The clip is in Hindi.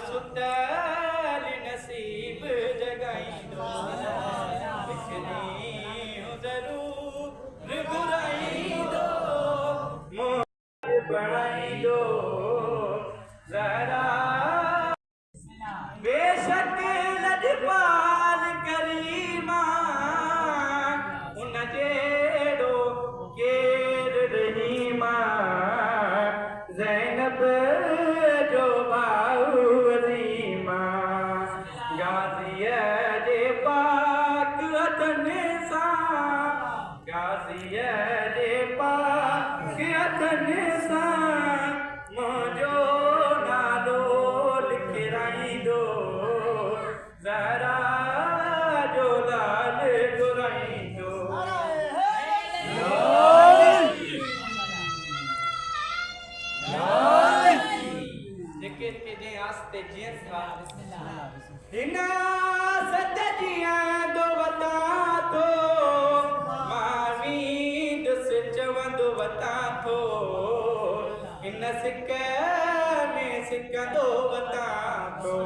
सुतल नसीब जगाईंदो लिखनी जरूर घुराईंदो मोर बणाईंदो ज़रा बेशक लजपाल करीमा उन जेड़ो केर रहीमा ज़ैनब जो बाऊ वज़ीमा गाज़ीअ जे पाक अथनि सां गाज़ीअ जे पाक अथनि सां मुंहिंजो नालो लिखाईंदो ज़रा जो लाल घुराईंदो जेके जे आस्ते जीअनि था हिन सत जीअंदो वता थो मावी दुस चवंदो वता थो हिन सिक में सिकंदो वता थो